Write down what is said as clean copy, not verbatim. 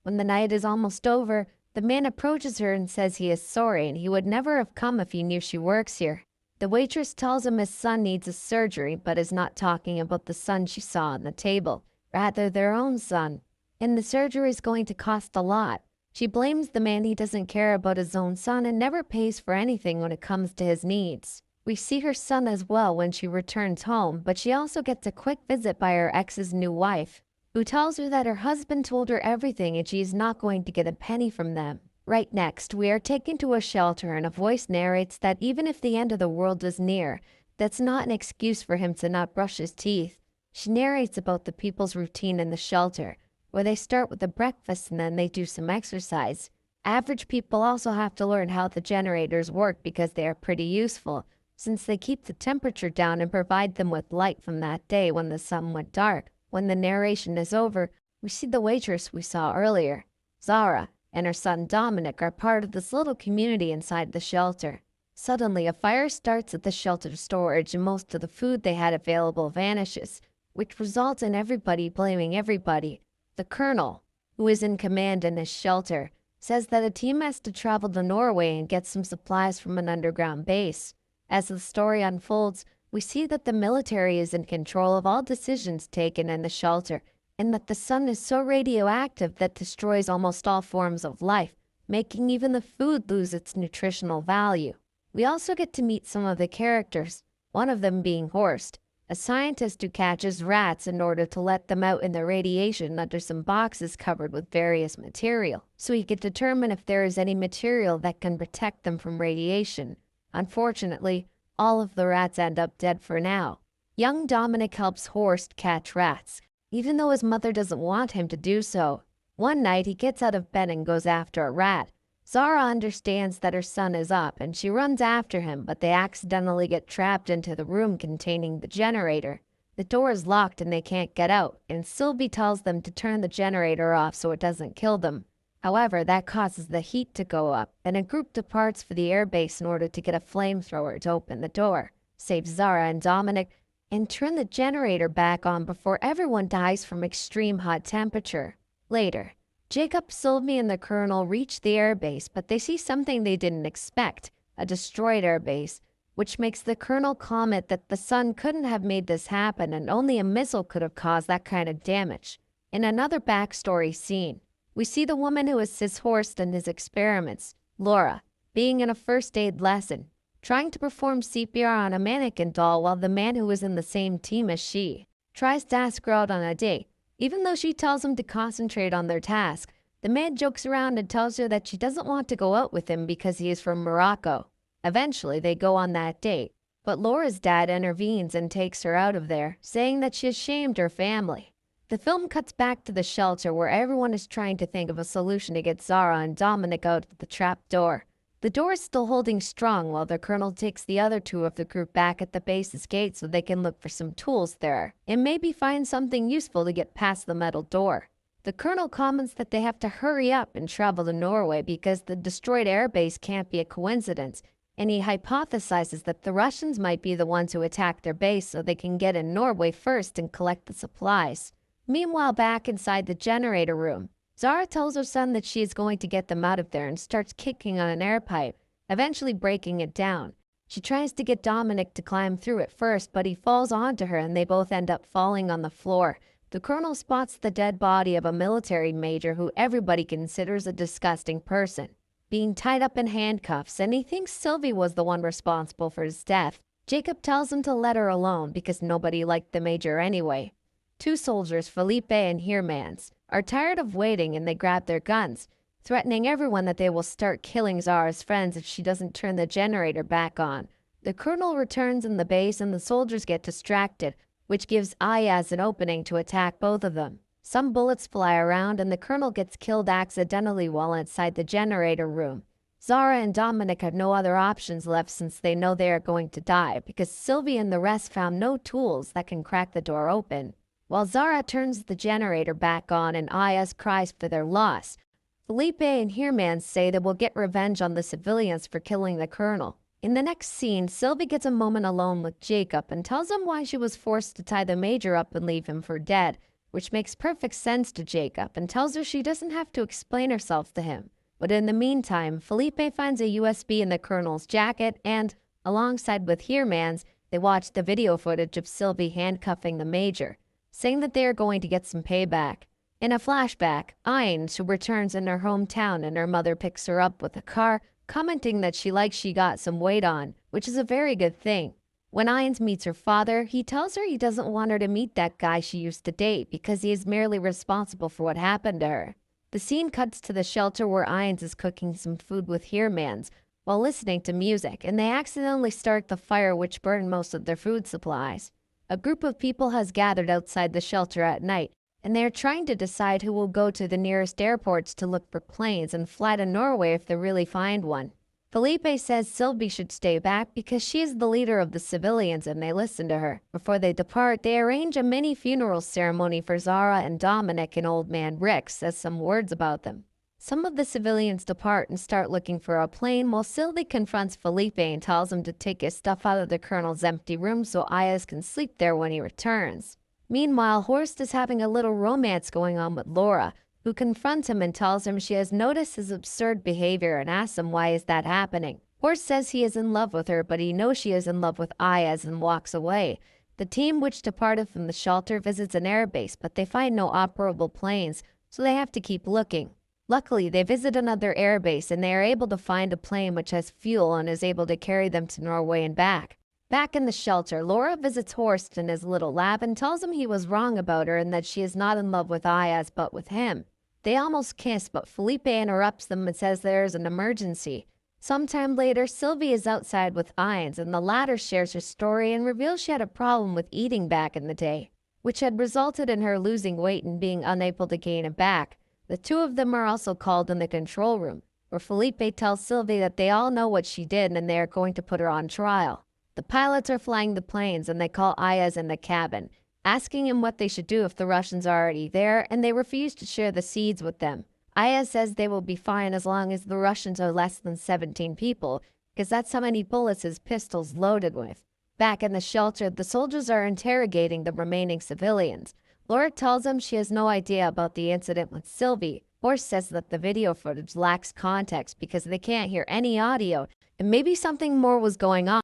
When the night is almost over, the man approaches her and says he is sorry and he would never have come if he knew she works here. The waitress tells him his son needs a surgery but is not talking about the son she saw on the table, rather their own son. And the surgery is going to cost a lot. She blames the man he doesn't care about his own son and never pays for anything when it comes to his needs. We see her son as well when she returns home, but she also gets a quick visit by her ex's new wife, who tells her that her husband told her everything and she is not going to get a penny from them. Right next, we are taken to a shelter and a voice narrates that even if the end of the world is near, that's not an excuse for him to not brush his teeth. She narrates about the people's routine in the shelter, where they start with a breakfast and then they do some exercise. Average people also have to learn how the generators work because they are pretty useful, since they keep the temperature down and provide them with light from that day when the sun went dark. When the narration is over, we see the waitress we saw earlier. Zara and her son Dominic are part of this little community inside the shelter. Suddenly, a fire starts at the shelter storage and most of the food they had available vanishes, which results in everybody blaming everybody. The colonel, who is in command in his shelter, says that a team has to travel to Norway and get some supplies from an underground base. As the story unfolds, we see that the military is in control of all decisions taken in the shelter, and that the sun is so radioactive that destroys almost all forms of life, making even the food lose its nutritional value. We also get to meet some of the characters, one of them being Horst, a scientist who catches rats in order to let them out in the radiation under some boxes covered with various material, so he could determine if there is any material that can protect them from radiation. Unfortunately, all of the rats end up dead for now. Young Dominic helps Horst catch rats, even though his mother doesn't want him to do so. One night, he gets out of bed and goes after a rat. Zara understands that her son is up and she runs after him, but they accidentally get trapped into the room containing the generator. The door is locked and they can't get out, and Sylvie tells them to turn the generator off so it doesn't kill them. However, that causes the heat to go up, and a group departs for the airbase in order to get a flamethrower to open the door, save Zara and Dominic, and turn the generator back on before everyone dies from extreme hot temperature. Later, Jacob, Sylvie, and the colonel reach the airbase, but they see something they didn't expect, a destroyed airbase, which makes the colonel comment that the sun couldn't have made this happen and only a missile could have caused that kind of damage. In another backstory scene, we see the woman who assists Horst in his experiments, Laura, being in a first aid lesson, trying to perform CPR on a mannequin doll while the man who is in the same team as she tries to ask her out on a date. Even though she tells him to concentrate on their task, the man jokes around and tells her that she doesn't want to go out with him because he is from Morocco. Eventually, they go on that date, but Laura's dad intervenes and takes her out of there, saying that she has shamed her family. The film cuts back to the shelter where everyone is trying to think of a solution to get Zara and Dominic out of the trap door. The door is still holding strong while the colonel takes the other two of the group back at the base's gate so they can look for some tools there and maybe find something useful to get past the metal door. The colonel comments that they have to hurry up and travel to Norway because the destroyed airbase can't be a coincidence, and he hypothesizes that the Russians might be the ones who attack their base so they can get in Norway first and collect the supplies. Meanwhile, back inside the generator room, Zara tells her son that she is going to get them out of there and starts kicking on an air pipe, eventually breaking it down. She tries to get Dominic to climb through it first, but he falls onto her and they both end up falling on the floor. The colonel spots the dead body of a military major who everybody considers a disgusting person, being tied up in handcuffs, and he thinks Sylvie was the one responsible for his death. Jacob tells him to let her alone because nobody liked the major anyway. Two soldiers, Felipe and Hermans, are tired of waiting and they grab their guns, threatening everyone that they will start killing Zara's friends if she doesn't turn the generator back on. The colonel returns in the base and the soldiers get distracted, which gives Ayaz an opening to attack both of them. Some bullets fly around and the colonel gets killed accidentally while inside the generator room. Zara and Dominic have no other options left since they know they are going to die because Sylvie and the rest found no tools that can crack the door open. While Zara turns the generator back on and Ayaz cries for their loss, Felipe and Hermans say they will get revenge on the civilians for killing the colonel. In the next scene, Sylvie gets a moment alone with Jacob and tells him why she was forced to tie the major up and leave him for dead, which makes perfect sense to Jacob and tells her she doesn't have to explain herself to him. But in the meantime, Felipe finds a USB in the colonel's jacket and, alongside with Heermans, they watch the video footage of Sylvie handcuffing the major, saying that they are going to get some payback. In a flashback, Ainz returns in her hometown and her mother picks her up with a car, commenting that she got some weight on, which is a very good thing. When Ainz meets her father, he tells her he doesn't want her to meet that guy she used to date because he is merely responsible for what happened to her. The scene cuts to the shelter where Ainz is cooking some food with Heermans while listening to music, and they accidentally start the fire which burned most of their food supplies. A group of people has gathered outside the shelter at night, and they are trying to decide who will go to the nearest airports to look for planes and fly to Norway if they really find one. Felipe says Sylvie should stay back because she is the leader of the civilians and they listen to her. Before they depart, they arrange a mini funeral ceremony for Zara and Dominic, and old man Rick says some words about them. Some of the civilians depart and start looking for a plane while Sylvie confronts Felipe and tells him to take his stuff out of the colonel's empty room so Ayaz can sleep there when he returns. Meanwhile, Horst is having a little romance going on with Laura, who confronts him and tells him she has noticed his absurd behavior and asks him why is that happening. Horst says he is in love with her, but he knows she is in love with Ayaz and walks away. The team which departed from the shelter visits an airbase, but they find no operable planes, so they have to keep looking. Luckily, they visit another airbase and they are able to find a plane which has fuel and is able to carry them to Norway and back. Back in the shelter, Laura visits Horst in his little lab and tells him he was wrong about her and that she is not in love with Ayaz but with him. They almost kiss, but Felipe interrupts them and says there is an emergency. Sometime later, Sylvie is outside with Ainz, and the latter shares her story and reveals she had a problem with eating back in the day, which had resulted in her losing weight and being unable to gain it back. The two of them are also called in the control room, where Felipe tells Sylvie that they all know what she did and they are going to put her on trial. The pilots are flying the planes and they call Ayaz in the cabin, asking him what they should do if the Russians are already there, and they refuse to share the seeds with them. Ayaz says they will be fine as long as the Russians are less than 17 people, because that's how many bullets his pistol's loaded with. Back in the shelter, the soldiers are interrogating the remaining civilians. Laura tells them she has no idea about the incident with Sylvie. Horst says that the video footage lacks context because they can't hear any audio, and maybe something more was going on.